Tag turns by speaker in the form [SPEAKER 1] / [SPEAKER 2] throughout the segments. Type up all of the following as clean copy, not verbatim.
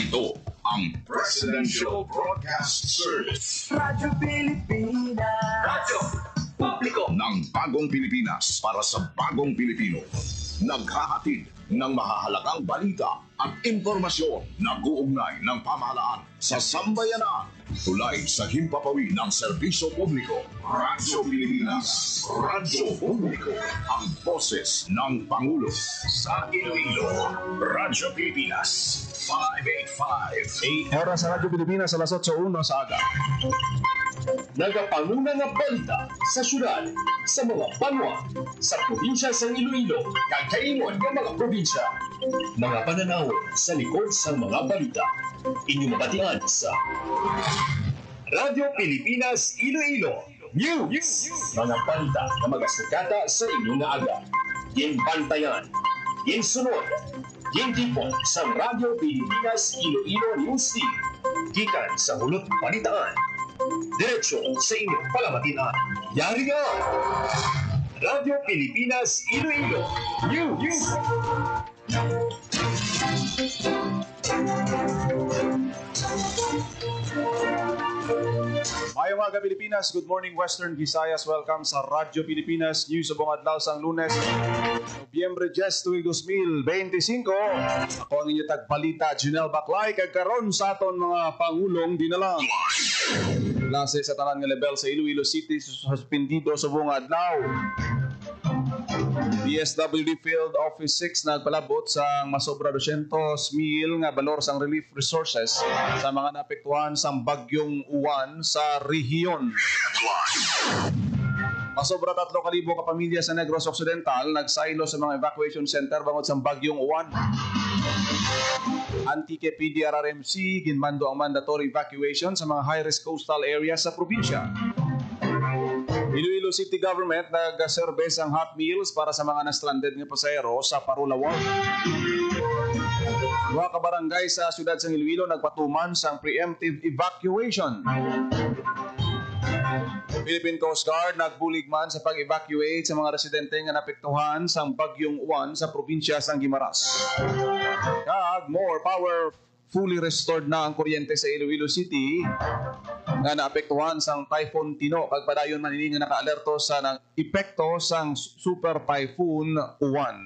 [SPEAKER 1] Ito ang Presidential Broadcast Service.
[SPEAKER 2] Radyo Pilipinas.
[SPEAKER 1] Radyo Publiko ng Bagong Pilipinas para sa Bagong Pilipino. Naghahatid ng mahahalagang balita at impormasyon na guugnay ng pamahalaan sa sambayanan. Tulay sa himpapawid ng serbisyo publiko. Radyo Pilipinas. Radyo Publiko. Ang boses ng Pangulo. Sa Iloilo. Radyo Pilipinas. 585
[SPEAKER 3] Oras sa Radyo Pilipinas, alas 8:01 sa aga.
[SPEAKER 4] Nagapanguna nga balita sa syudad, sa mga banwa, sa probinsya sa Iloilo, kakaingon ng mga probinsya. Mga pananaw sa likod sa mga balita. Inyong mabatian sa Radyo Pilipinas Iloilo News. Mga balita na magasukata sa inyong aga. Yung bantayan, yung sunod, yung tipon sa Radyo Pilipinas Iloilo News Team. Gikan sa hulot balitaan. Diretso sa inyong palamatinan. Yari nga! Radyo Pilipinas Iloilo News.
[SPEAKER 3] Mayong aga Pilipinas, good morning Western Visayas. Welcome sa Radyo Pilipinas News sa buong adlaw sang Lunes, Nobyembre 10, 2025. Ako ang inyong tagbalita, Junel Baclay, kagkaroon sa aton mga pangulong dinala. Klase sa tanan nga level sa Iloilo City suspendido sa buong adlaw. DSWD Field Office 6 nagpalabot sa masobra 200,000 nga balor sang relief resources sa mga naapektuhan sang bagyong Uwan sa rehiyon. Masobra 3,000 ka pamilya sa Negros Occidental nagsaylo sa mga evacuation center bangod sa bagyong Uwan. Antique PDRRMC ginmando ang mandatory evacuation sa mga high-risk coastal areas sa probinsya. Iloilo City Government nag-service ang hot meals para sa mga na-stranded nga pasahero sa Parulawan. Dua ka barangay sa siyudad sa Iloilo nagpatuman sa preemptive evacuation. Philippine Coast Guard nagbulig man sa pag-evacuate sa mga residente nga napektuhan sa bagyong Uwan sa probinsya sang Guimaras. Kag more power, fully restored na ang kuryente sa Iloilo City nga naapektuhan sang Typhoon Tino kag padayon man ini nga naka-alerto sa nang epekto sang Super Typhoon Uwan.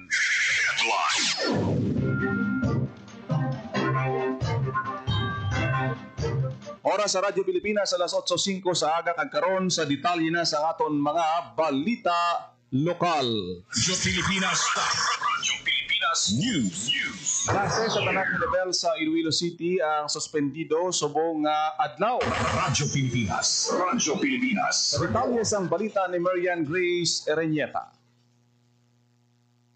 [SPEAKER 3] Oras sa Radyo Pilipinas alas 8:05 sa aga kag karon sa detalye na sa aton mga balita lokal.
[SPEAKER 1] Radyo Pilipinas. Radyo Pilipinas News.
[SPEAKER 3] Klase sa tanang level sa Iloilo City ang suspendido subong adlaw.
[SPEAKER 1] Radyo Pilipinas. Radyo Pilipinas.
[SPEAKER 3] Sa detalye sa balita ni Marian Grace Ereñeta.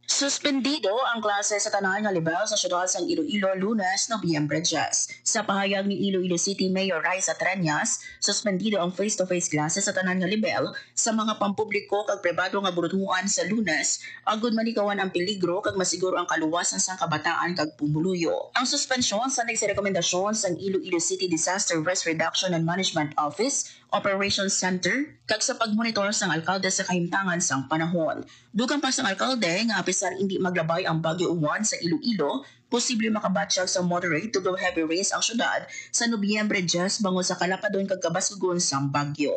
[SPEAKER 5] Suspendido ang klase sa tanan nga level sa siyudad sang Iloilo Lunes, Nobyembre 10. Sa pahayag ni Iloilo City Mayor Raisa Treñas, suspendido ang face-to-face klase sa tanan nga level sa mga pampubliko kag pribado nga burutuan sa Lunes, agud manikawan ang peligro kag masiguro ang kaluwasan sang kabataan kag pumuluyo. Ang suspensyon sa nagrekomendasyon sang Iloilo City Disaster Risk Reduction and Management Office, Operations Center, kag sa pagmonitor sang alkalde sa kahimtangan sang panahon. Dugang pa sang alkalde nga apisar hindi maglabay ang bagyo Uwan sa Iloilo, posible makabatsyag sa moderate to heavy rains ang syudad sa Nobyembre 10 bango sa kalapadon kag kabasugon sang bagyo.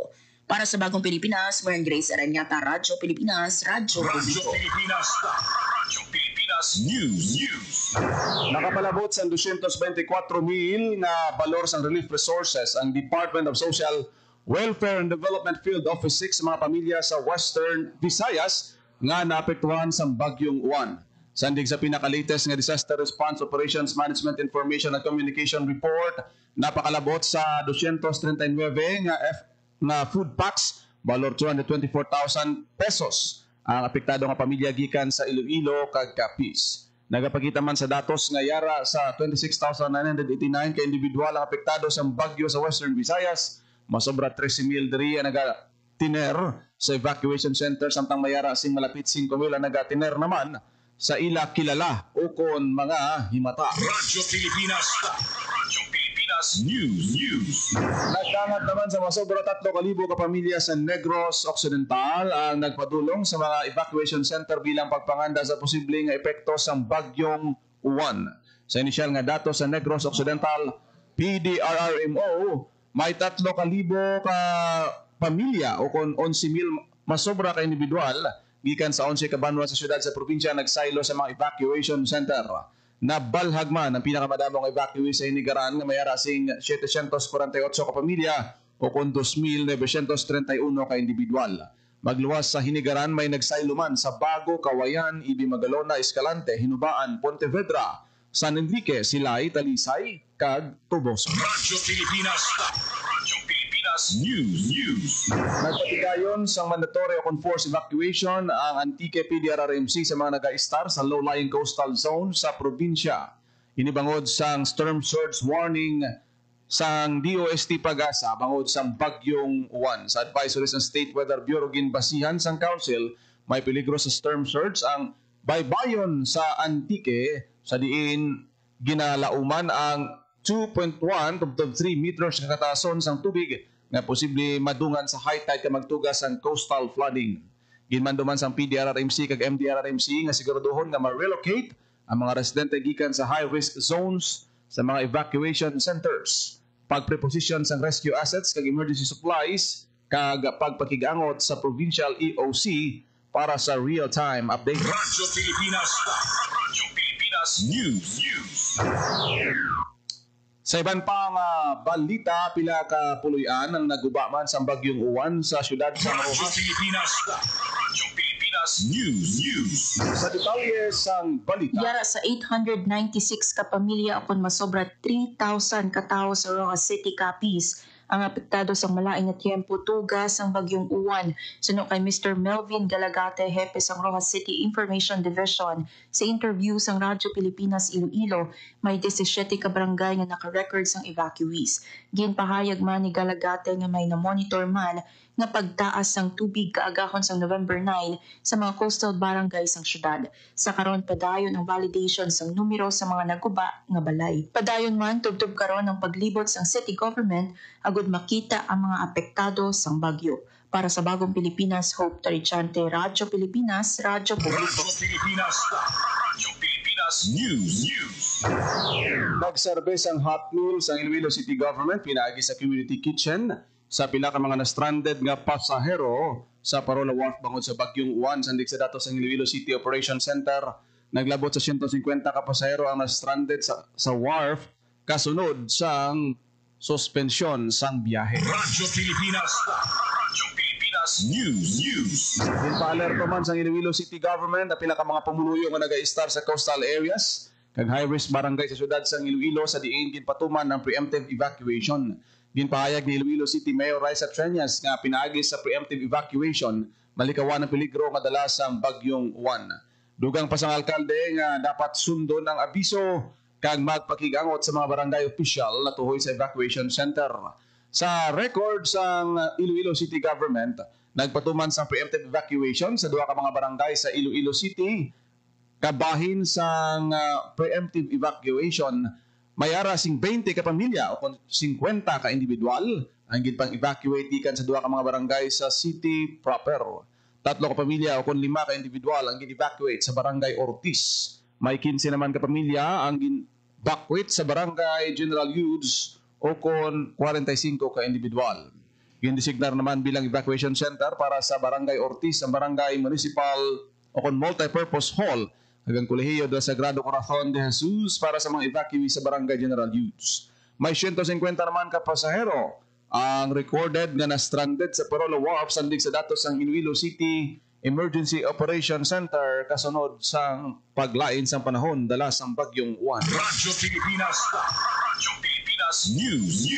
[SPEAKER 5] Para sa Bagong Pilipinas, Marian Grace Ereñeta, Radyo Pilipinas, Radyo Publiko.
[SPEAKER 1] Pilipinas. Radyo Pilipinas News.
[SPEAKER 3] Nakapalabot sa 224,000 na balor sang relief resources ang Department of Social Welfare and Development Field Office 6 sa mga pamilya sa Western Visayas nga naapektuhan sa bagyong Uwan. Sandig sa pinaka-latest nga Disaster Response Operations Management Information and Communication Report, napakalabot sa 239 nga food packs, balor 224,000 pesos ang apektado nga pamilya gikan sa Iloilo kag Capiz. Nagapakita man sa datos nga yara sa 26,989 ka individual ang apektado sa bagyo sa Western Visayas, masobra 13,000 diri ang nagatiner sa evacuation center samtang mayara sing malapit 5,000 ang nagatiner naman sa ila kilala o kon mga himata.
[SPEAKER 1] Radyo Pilipinas. Radyo Pilipinas News.
[SPEAKER 3] Nagdangat naman sa masobra 3,000 ka pamilya sa Negros Occidental ang nagpadulong sa mga evacuation center bilang pagpanganda sa posibleng epekto sa bagyong 1. Sa inisyal nga datos sa Negros Occidental PDRRMO, may 3,000 ka pamilya o kon 11,000 masobra ka individual gikan sa 11 ka banwa sa syudad sa probinsya nagsaylo sa mga evacuation center. Nabalhag man ang pinakamadamong evacuee sa Hinigaran nga may arasing 748 ka pamilya o kon 2,931 ka individual. Magluwas sa Hinigaran may nagsaylo man sa Bago, Kawayan, Ibi Magalona, Escalante, Hinubaan, Pontevedra, San Enrique, Silay, Talisay, kag Tuboso.
[SPEAKER 1] Radyo Pilipinas News.
[SPEAKER 3] Nagpatigayon sa mandatory o forced evacuation ang Antique PDRRMC sa mga nag-a-star sa low-lying coastal zone sa probinsya. Inibangod sang storm surge warning sang DOST Pag-asa bangod sang bagyong Juan. Sa advisory sa State Weather Bureau ginbasihan sang council, may peligro sa storm surge ang baybayon sa Antique sa diin ginalauman ang 2.1 to 3 meters na katason sang tubig nga posible madungan sa high tide ka magtugas ang coastal flooding. Ginmanduman sang PDRRMC kag MDRRMC nga siguraduhon nga ma-relocate ang mga residente gikan sa high-risk zones sa mga evacuation centers. Pagpreposition sang rescue assets kag emergency supplies kag pagpakigangot sa provincial EOC para sa real-time update.
[SPEAKER 1] Radyo Pilipinas News.
[SPEAKER 3] Sa iban pang balita, pila ka puloy-an ang naguba man sa bagyong Uwan sa syudad sa
[SPEAKER 1] Radyo Pilipinas News.
[SPEAKER 3] Sa detalye sang balita,
[SPEAKER 5] Yara sa 896 ka pamilya akon masobra 3,000 ka tawo sa Rojas City, Capiz ang apektado sa malaing na tiyempo tugas ang bagyong Uwan. Suno kay Mr. Melvin Galagate, hepe sang Rojas City Information Division, sa interview sang Radyo Pilipinas Iloilo, may 17 ka barangay nga naka-record sang evacuees. Ginpahayag man ni Galagate nga may na-monitor man nga pagtaas sang tubig kaagahon sang November 9 sa mga coastal barangay sang syudad. Sa karon padayon ang validation sang numero sa mga naguba nga balay. Padayon man tubtob karon ang paglibot sang city government agud makita ang mga apektado sang bagyo. Para sa Bagong Pilipinas, Hope Tarichante, Radyo Pilipinas, Radyo Publiko.
[SPEAKER 1] Radyo Pilipinas News.
[SPEAKER 3] nagserbe sang hot meals ang Iloilo City Government pinaagi sa community kitchen sa pila ka mga na-stranded nga pasahero sa Parola Wharf bangod sa bagyong Uwan. Sandig sa datos ng Iloilo City Operation Center, naglabot sa 150 ka pasahero ang na-stranded sa wharf kasunod sang suspensyon sang biyahe.
[SPEAKER 1] Radyo Pilipinas News.
[SPEAKER 3] Ginpa-alerto man sa Iloilo City Government na pila ka mga pumuluyo nga nag-a-star sa coastal areas kag high-risk barangay sa syudad sang Iloilo sa diin ginpatuman ng preemptive evacuation. Ginpahayag ni Iloilo City Mayor Raisa Treñas nga pinaagi sa preemptive evacuation malikawan ang peligro nga dala sang bagyong Juan. Dugang pa sang alkalde nga dapat sundon ang abiso kag magpakigangot sa mga barangay official na tuhoy sa evacuation center. Sa record sang Iloilo City Government, nagpatuman sa preemptive evacuation sa duha ka mga barangay sa Iloilo City. Kabahin sang preemptive evacuation, may arasing 20 ka pamilya o 50 ka individual ang ginpang evacuate gikan sa duha ka mga barangay sa city proper. 3 ka pamilya o 5 ka individual ang gin-evacuate sa barangay Ortiz. May 15 naman ka pamilya ang gin-evacuate sa barangay General Hughes o 45 ka individual. Gindesignar naman bilang evacuation center para sa barangay Ortiz ang barangay municipal o multi-purpose hall hanggang Kolehiyo del Sagrado Corazon de Jesus para sa mga evacuee sa barangay General Hughes. May 150 naman ka pasahero ang recorded nga na-stranded sa Parola Wharf sandig sa datos ng Iloilo City Emergency Operation Center kasunod sang paglain sang panahon dala sang bagyong Juan.
[SPEAKER 1] Radyo Pilipinas News.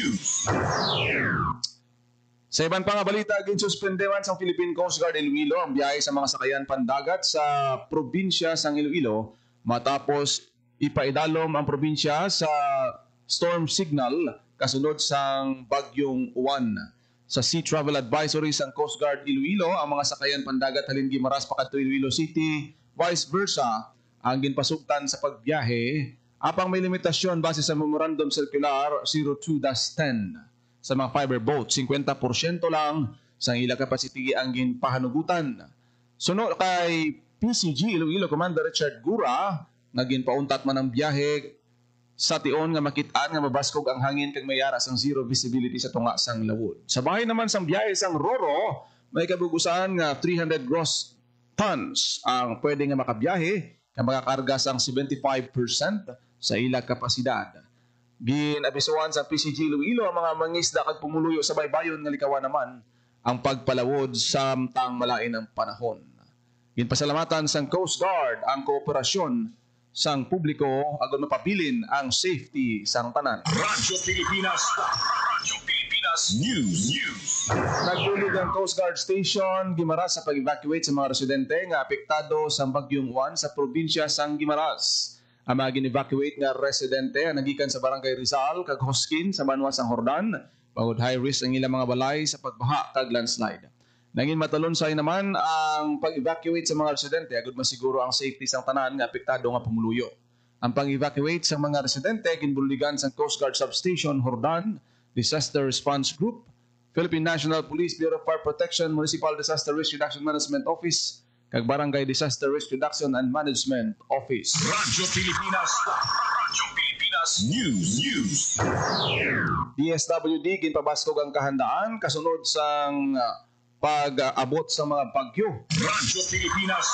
[SPEAKER 3] Sa ibang pang balita, ginsuspendewan sa Philippine Coast Guard Iloilo ang biyahe sa mga sakayan pandagat sa probinsya sang Iloilo matapos ipaidalom ang probinsya sa storm signal kasunod sang bagyong Juan. Sa Sea Travel Advisory sang Coast Guard Iloilo, ang mga sakayan pandagat halin gimaras pakadto Iloilo City, vice versa, ang ginpasugtan sa pagbiyahe apang may limitasyon base sa Memorandum Circular 02-10. Sa mga fiber boat, 50% lang sa ilang capacity ang ginpahanugutan. Sunod kay PCG Iloilo Commander Richard Gura, nga ginpauntat man ang biyahe sa tion nga makitaan nga mabaskog ang hangin kag mayara sang zero visibility sa tunga sang lawod. Sa bahay naman sang biyahe sang Roro, may kabugusan nga 300 gross tons ang pwede nga makabiyahe nga makakarga sang 75% sa ila kapasidad. Ginabisuan sa PCG Iloilo ang mga mangisda kag pumuluyo sa baybayon nga likawan naman ang pagpalawod samtang malain ang panahon. Ginpasalamatan sang Coast Guard ang kooperasyon sang publiko agon mapabilin ang safety sang tanan.
[SPEAKER 1] Radyo Pilipinas News.
[SPEAKER 3] Nagtulog ang Coast Guard Station Guimaras sa pag-evacuate sa mga residente nga apektado sa bagyong Juan sa probinsya sang Guimaras. Ang mga gin-evacuate nga residente ang nagikan sa Barangay Rizal kag Hoskin sa Banwa sang Hordan, bangod high risk ang ilang mga balay sa pagbaha kag landslide. Nangin matalonsay naman ang pag-evacuate sa mga residente agud masiguro ang safety sang tanan nga apektado nga pumuluyo. Ang pag-evacuate sa mga residente ginbuligan sa Coast Guard Substation Hordan, Disaster Response Group, Philippine National Police Bureau of Fire Protection, Municipal Disaster Risk Reduction Management Office, kag Barangay Disaster Risk Reduction and Management Office.
[SPEAKER 1] Radyo Pilipinas News.
[SPEAKER 3] DSWD ginpabaskog ang kahandaan kasunod sang pag-abot sa mga bagyo.
[SPEAKER 1] Radyo Pilipinas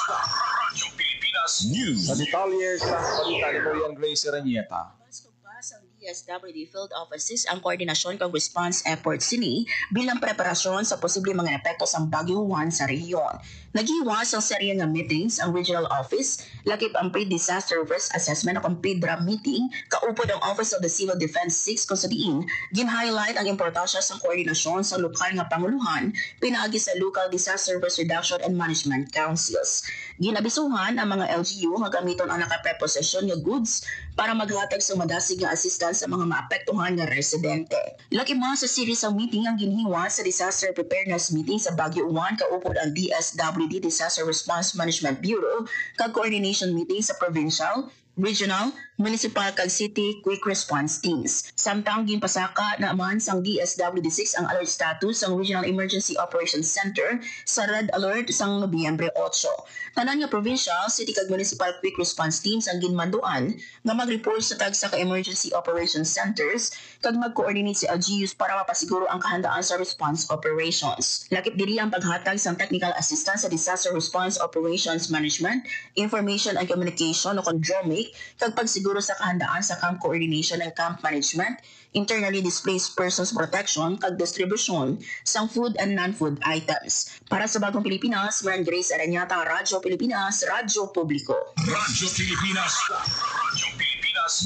[SPEAKER 1] News.
[SPEAKER 3] Sa detalye sa balita ni Marian Grace Serenieta.
[SPEAKER 5] Baskog pa sa DSWD field offices ang koordinasyon kag response efforts sini bilang preparasyon sa posibleng mga epekto sa Bagyo Juan sa rehiyon. Naghiwas ang serye nga meetings ang regional office, lakip ang pre-disaster risk assessment o ang PDRA meeting, kaupod ang Office of the Civil Defense 6 kung sa diin, gin-highlight ang importansya sa koordinasyon sa lokal nga panguluhan, pinaagi sa Local Disaster Risk Reduction and Management Councils. Ginabisuhan ang mga LGU nga gamiton ang nakapreposisyon nga goods para maghatag sa madasig nga assistance sa mga maapektuhan nga residente. Laki mo sa series ng meeting ang ginhiwa sa disaster preparedness meeting sa Baguio 1 kaupod ang DSWD Disaster Response Management Bureau kag coordination meeting sa provincial, regional, municipal kag city quick response teams. Samtang ginpasaka naman sang DSWD6 ang alert status sang Regional Emergency Operations Center sa red alert sang Nobyembre 8. Tanan nga provincial, city kag municipal quick response teams ang ginmanduan nga mag-report sa tagsa ka emergency operations centers kag mag-coordinate sa LGUs para mapasiguro ang kahandaan sa response operations. Lakip diri ang paghatag sang technical assistance sa disaster response operations management, information and communication o DROMIC kag pagsiguro sa kahandaan sa camp coordination and camp management, internally displaced persons protection kag distribution sang food and non-food items. Para sa Bagong Pilipinas, Marian Grace Aranyata, Radyo Pilipinas, Radyo Publiko.
[SPEAKER 1] Radyo Pilipinas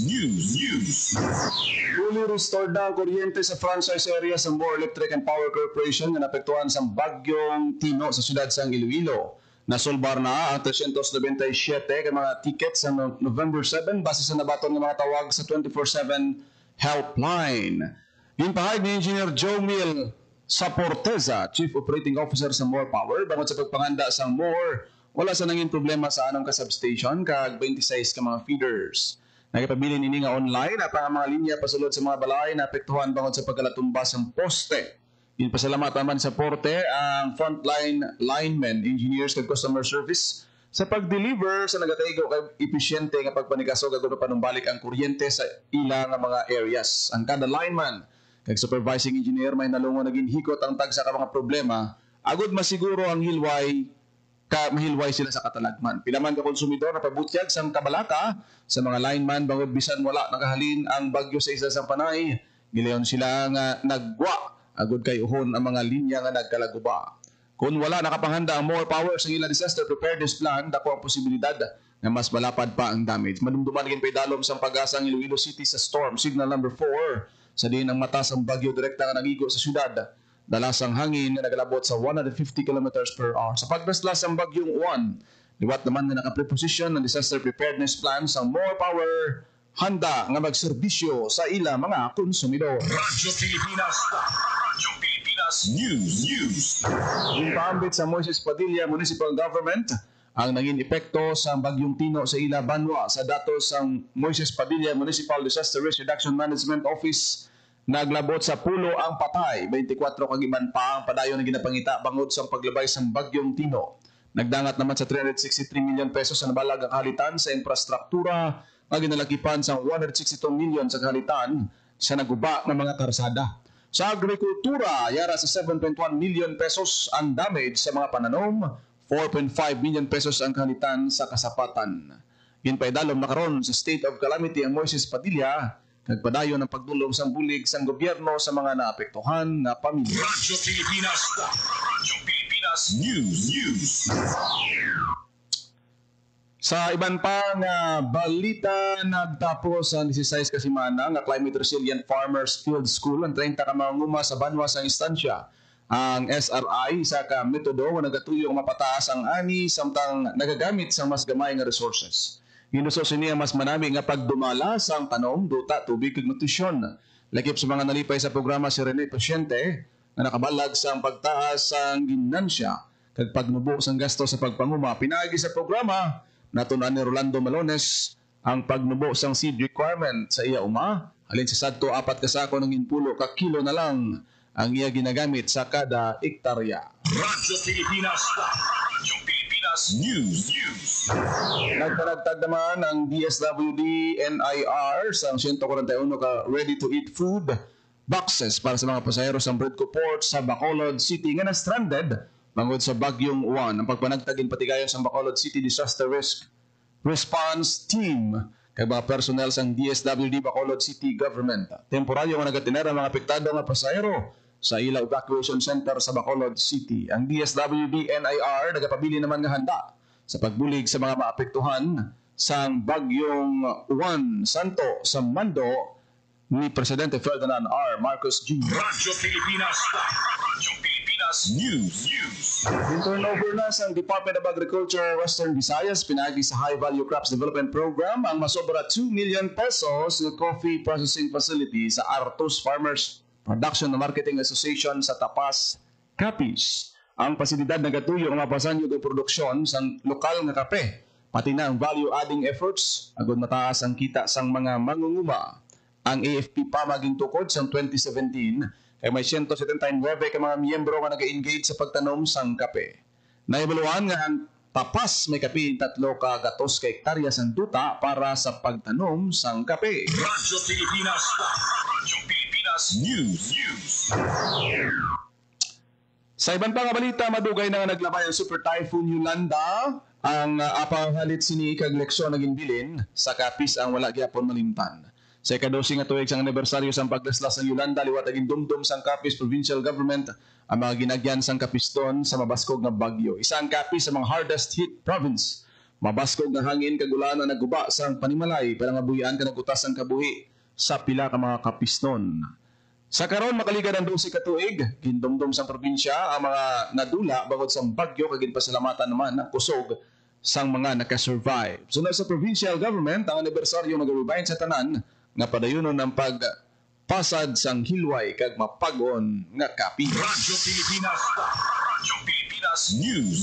[SPEAKER 1] News.
[SPEAKER 3] Fully restored na ang kuryente sa franchise area sa More Electric and Power Corporation na napektuhan sa bagyong Tino sa siyudad sang Iloilo. Nasolbar na ang 397 ka mga tickets sa November 7 base sa nabaton ng mga tawag sa 24/7 helpline. Ginpahayag ni Engineer Joe Mill Saporteza, Chief Operating Officer sa More Power, bangod sa pagpanganda sa More, wala sa nanging problema sa anong ka-substation kag 26 ka mga feeders. Nagpabilin ini nga online at ang mga linya pasulod sa mga balay na apektuhan bangod sa pagkalatumbas ng poste. Pasalamat naman sa porte ang frontline linemen, engineers kag customer service sa pag-deliver sa nagataigo kay epesyente nga pagpanikasog agud panumbalik ang kuryente sa ilang mga areas. Ang kada lineman kag supervising engineer may nalungon naging hikot ang tagsa ka mga problema agud masiguro ang mahilway sila sa katalagman. Pilaman ka konsumidor na pabutyag sang kabalaka sa mga lineman bangod bisan wala nakahalin ang bagyo sa isa sang panay, gileon sila nga nagwa agud kay uhon ang mga linya nga nagkalaguba. Kung wala nakapanghanda ang More Power sa ilang disaster preparedness plan, dako ang posibilidad na mas malapad pa ang damage. Madumduman gin paidalom sang pag-asa ang Iloilo City sa storm signal number 4 sa diin ang matas ang bagyo direkta nga nagigo sa syudad. Dalas ang hangin na nagalabot sa 150 km/h. Sa pagdaslas ang bagyong Juan, liwat naman na nakapreposition ng disaster preparedness plan sa More Power, handa nga magserbisyo sa ila mga konsumidor.
[SPEAKER 1] Radyo Pilipinas News.
[SPEAKER 3] Ginpaambit sa Moises Padilla Municipal Government ang naging epekto sa bagyong Tino sa ila Banwa. Sa datos ng Moises Padilla Municipal Disaster Risk Reduction Management Office, naglabot sa pulo ang patay, 24 kagiman pa ang padayon na ginapangita bangod sa paglabay sa bagyong Tino. Nagdangat naman sa 363 million pesos sa nabalag ang kahalitan sa infrastruktura nga ginalakipan sa 162 million sa kahalitan sa naguba ng mga karsada. Sa agrikultura, yara sa 7.1 million pesos ang damage sa mga pananom, 4.5 million pesos ang kahalitan sa kasapatan. Ginpaidalom na karon sa state of calamity ang Moises Padilla, nagpadayon ng pagdulong sang bulig sang gobyerno sa mga naapektuhan na pamilya.
[SPEAKER 1] Radyo Pilipinas. Radyo Pilipinas News.
[SPEAKER 3] Sa iban pang balita, nagtapos ang 16 kasimana nga Climate Resilient Farmers Field School ang 30 ka mga nguma sa banwa sa instansya. Ang SRI sa ka metodo nga nagatuyong mapataas ang ani samtang nagagamit sa mas gamay nga resources. Ginusos niya mas manami nga pagdumala sa tanom, duta, tubig ug nutrisyon. Lakip sa mga nalipay sa programa si Rene Pasyente na nakabalag sa pagtaas sang ginansya kag pagnubo sang gasto sa pagpanguma. Pinaagi sa programa natunan ni Rolando Malones ang pagnubo sang seed requirement sa iya uma. Halin sa sadto 4 ka sako ng 10 ka kilo na lang ang iya ginagamit sa kada ektarya.
[SPEAKER 1] Radyo Pilipinas. Radyo Pilipinas News.
[SPEAKER 3] Nagpanagtag naman ang DSWD NIR sa 141 ka ready-to-eat food boxes para sa mga pasahero sa Bredco Port sa Bacolod City nga na-stranded bangod sa Bagyong Juan. Ang pagpanagtagin patigayon sa Bacolod City Disaster Risk Response Team kay mga personnel sang DSWD Bacolod City Government. Temporaryo nga nagatinera mga apektado nga pasahero sa Ila Evacuation Center sa Bacolod City. Ang DSWD NIR nagapabili naman nga handa sa pagbulig sa mga maapektuhan sang Bagyong Juan Santo sa Mando ni Presidente Ferdinand R. Marcos Jr.
[SPEAKER 1] Radyo Pilipinas. Radyo Pilipinas News.
[SPEAKER 3] Turnover na sa Department of Agriculture Western Visayas pinagi sa High Value Crops Development Program ang masobra 2 million pesos na coffee processing facility sa Artus Farmers Production and Marketing Association sa Tapas, Capiz. Ang pasilidad nagatuyo ang mapasanyo ng produksyon sa lokal nga kape, pati na ang value-adding efforts agud mataas ang kita sang mga mangunguma. Ang AFP pa maging tukod sa 2017 kay may 179 ka mga miyembro nga nag-engage sa pagtanom sang kape. Naibaluan nga ang Tapas may kape 3 ka gatos ka hektarya sang duta para sa pagtanom sang kape.
[SPEAKER 1] Radyo Pilipinas. Radyo Pilipinas News.
[SPEAKER 3] Sa ibang pang balita, madugay na nga naglabay ang Super Typhoon Yolanda. Ang apahalit sini kag leksyon naging bilin sa Capiz ang wala gyapon malimtan. Sa ika-12 nga tuig sang anibersaryo sang paglaslas ng Yolanda, liwat aging dumdum sang Capiz Provincial Government ang mga ginagyan sang Capiz-ton sa mabaskog nga bagyo. Isa ang Capiz sa mga hardest hit province. Mabaskog nga hangin kagulan na naguba sang panimalay para nga buhian ka nagutas ang kabuhi sa pila ka mga Capiz-ton. Sa karon makaligad ang 12 ka tuig, gindumdum sa probinsya ang mga nadula bangod sa bagyo kag ginpasalamatan naman ang kusog sang mga nakasurvive. Sunod sa provincial government, ang anibersaryo mag-remind sa tanan nga padayunon ng pagpasad sang hilway kag mapagon nga kapi.
[SPEAKER 1] Radyo Pilipinas. Radyo Pilipinas News.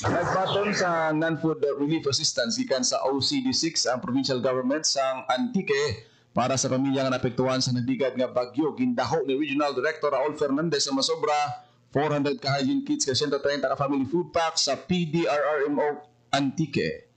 [SPEAKER 3] Nagbaton sa non-food relief assistance gikan sa OCD6 ang provincial government sang Antique para sa pamilya nga naapektuhan sa nagbigat nga bagyo. Gindaho ni Regional Director Raul Fernandez sa masobra 400 ka hygiene kits ka 130 ka family food packs sa PDRRMO Antique.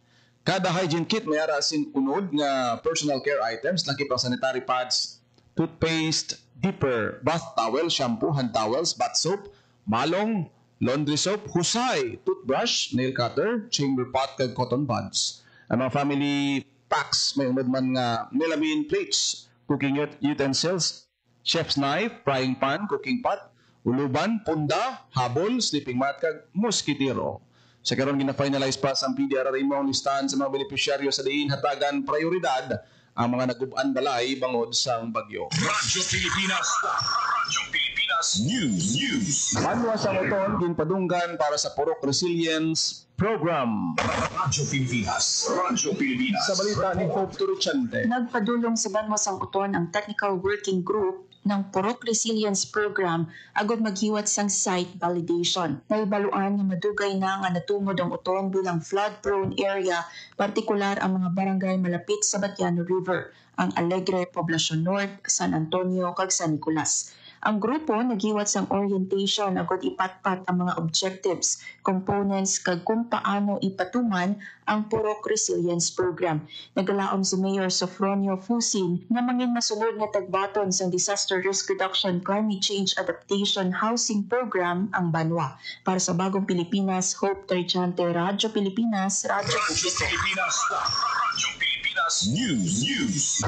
[SPEAKER 3] Kada hygiene kit may ara sing unod nga personal care items, lakip ang sanitary pads, toothpaste, dipper, bath towel, shampoo, hand towels, bath soap, malong, laundry soap, husay, toothbrush, nail cutter, chamber pot kag cotton buds. Ang mga family packs may unod man nga melamine plates, cooking utensils, chef's knife, frying pan, cooking pot, uluban, punda, habol, sleeping mat kag mosquitero. Sa karon gina-finalize pa sa PDRRMO ang listahan sa mga benepisyaryo sa diin hatagan prioridad ang mga nagub-an balay bangod sang bagyo.
[SPEAKER 1] Radyo Pilipinas. Radyo Pilipinas News.
[SPEAKER 3] Banwa sa moton ginpadunggan para sa Purok Resilience Program.
[SPEAKER 1] Radyo Pilipinas. Radyo Pilipinas.
[SPEAKER 3] Sa balita ni Hope Turuchante.
[SPEAKER 5] Nagpadulong sa Banwasang Uton ang Technical Working Group ng Purok Resilience Program agod maghiwat sang site validation. Naibaluan nga madugay na nga natungod ang uton bilang flood-prone area, partikular ang mga barangay malapit sa Batiano River, ang Alegre, Poblacion North, San Antonio, kag San Nicolas. Ang grupo nagiwat sang orientation agud ipatpat ang mga objectives, components kag kung paano ipatuman ang Purok Resilience Program. Nagalaom si Mayor Sofronio Fusin na mangin masunod nga tagbaton sang Disaster Risk Reduction Climate Change Adaptation Housing Program ang Banwa. Para sa Bagong Pilipinas, Hope Trichante, Radyo Pilipinas, Radyo
[SPEAKER 1] Pilipinas, Radyo Pilipinas News.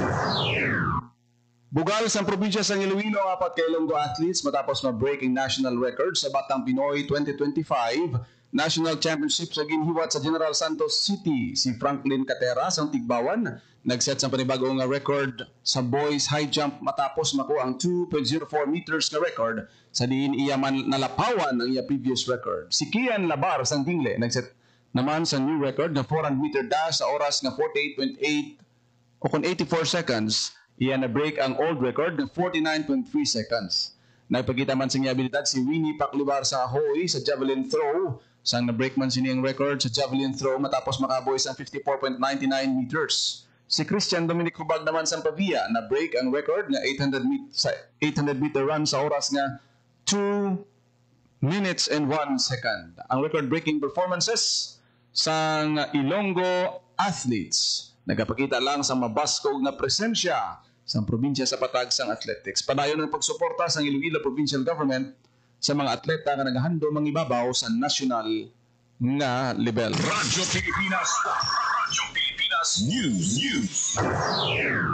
[SPEAKER 3] Bugal sa probinsya sa Iloilo ang apat kay Ilonggo athletes matapos ma-breaking national record sa Batang Pinoy 2025 National Championship sa ginhiwat sa General Santos City. Si Franklin Catera sa Tigbawan nagset sa panibagong record sa boys high jump matapos makuha ang 2.04 meters na record sa diin iya man nalapawan ang iya previous record. Si Kian Labar sa Dingle nagset naman sa new record na 400 meter dash sa oras nga 48.8 o kung 84 seconds. Iyan na-break ang old record ng 49.3 seconds. Nagpakita man sa niya abilidad si Winnie Paclibar sa Ahoy sa javelin throw. Sang na-break man siniyang record sa javelin throw matapos makaboy sa 54.99 meters. Si Christian Dominic Hubag naman sa Pavia na-break ang record na 800 meter run sa oras nga 2 minutes and 1 second. Ang record-breaking performances sa Ilonggo athletes nagapakita lang sa mabaskog na presensya sa probinsya sa patag sang athletics. Padayon ng pagsuporta sa Iloilo Provincial Government sa mga atleta na nagahando mangibabaw sa national nga level.
[SPEAKER 1] Radyo Pilipinas, Radyo Pilipinas News.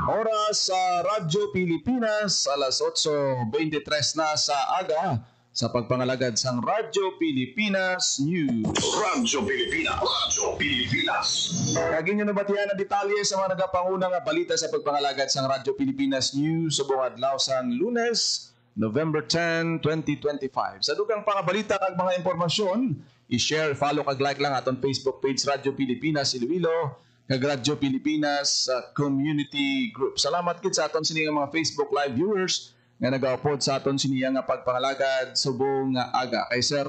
[SPEAKER 3] Oras sa Radyo Pilipinas, alas 8:23 na sa aga sa pagpangalagad sang Radyo Pilipinas News.
[SPEAKER 1] Radyo Pilipinas, Radyo Pilipinas.
[SPEAKER 3] Kagin nyo nabatihan na detalye sa mga nagapangunang balita sa pagpangalagad sang Radyo Pilipinas News sa buong adlaw sang Lunes, November 10, 2025. Sa dugang pangabalita kag mga impormasyon, i-share, follow kag like lang aton Facebook page Radyo Pilipinas Iloilo kag Radyo Pilipinas Community Group. Salamat kit sa aton sining mga Facebook live viewers nga nag-upload sa aton siniya nga pagpangalagad subong aga. Kay Sir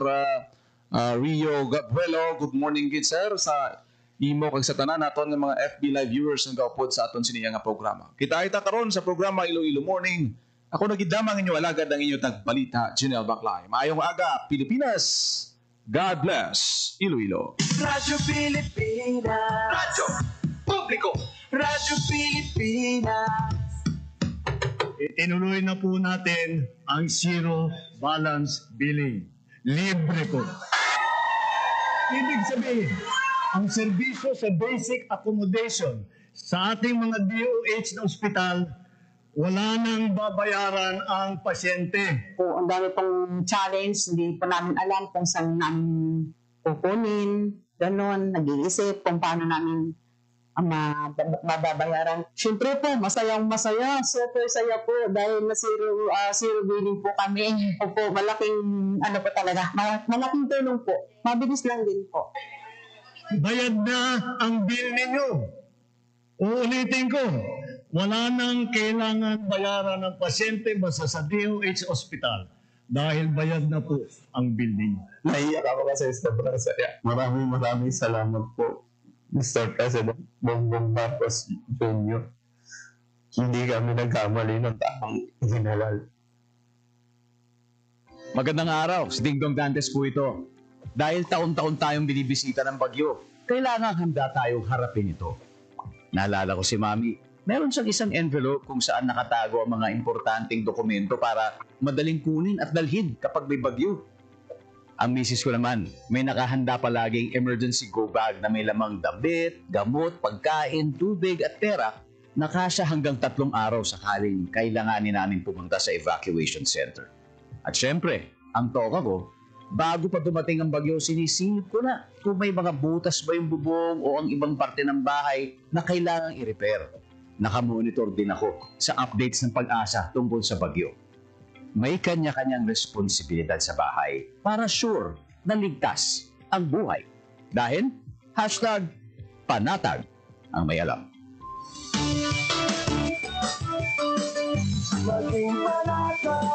[SPEAKER 3] Rio Gabuelo, good morning gid sir sa imo kag sa tanan naton nga mga FB live viewers nga nag-upload sa aton siniya nga programa. Kita karon sa programa Iloilo Morning. Ako nagidamang inyo alagad ang inyo tagbalita, Janelle Baclay. Maayong aga, Pilipinas. God bless Iloilo.
[SPEAKER 2] Radyo Pilipinas.
[SPEAKER 1] Radyo Publiko.
[SPEAKER 2] Radyo Pilipinas.
[SPEAKER 6] Itinuloy na po natin ang zero balance billing. Libre po. Ibig sabihin, ang serbisyo sa basic accommodation sa ating mga DOH na ospital, wala nang babayaran ang pasyente.
[SPEAKER 7] Po, ang dami pong challenge, hindi po namin alam kung saan namin kukunin, gano'n, nag-iisip kung paano namin mababayaran. Siyempre po, masayang-masaya, super saya po dahil na zero billing po kami. Po, malaking, ano po talaga, malaking tulong po. Mabilis lang din po.
[SPEAKER 6] Bayad na ang bill ninyo. Uulitin ko, wala nang kailangan bayaran ng pasyente basta sa DOH Hospital dahil bayad na po ang bill ninyo.
[SPEAKER 8] Naiyak ako kasi sobrang saya. Maraming salamat po, Mr. President Bongbong Marcos Jr. Hindi kami nagkamali ng tamang ginawal.
[SPEAKER 9] Magandang araw, si Dingdong Dantes po ito. Dahil taon-taon tayong binibisita ng bagyo, kailangan handa tayong harapin ito. Naalala ko si Mami, meron siyang isang envelope kung saan nakatago ang mga importanteng dokumento para madaling kunin at dalhin kapag may bagyo. Ang misis ko naman, may nakahanda palaging emergency go bag na may lamang damit, gamot, pagkain, tubig at pera na kasya hanggang 3 araw sakaling kailanganin namin pumunta sa evacuation center. At syempre, ang toka ko, bago pa dumating ang bagyo, sinisilip ko na kung may mga butas ba yung bubong o ang ibang parte ng bahay na kailangang i-repair. Nakamonitor din ako sa updates ng pag-asa tungkol sa bagyo. May kanya-kanyang responsibilidad sa bahay para sure na ligtas ang buhay. Dahil #panatag ang may alam.
[SPEAKER 2] Maging panatag.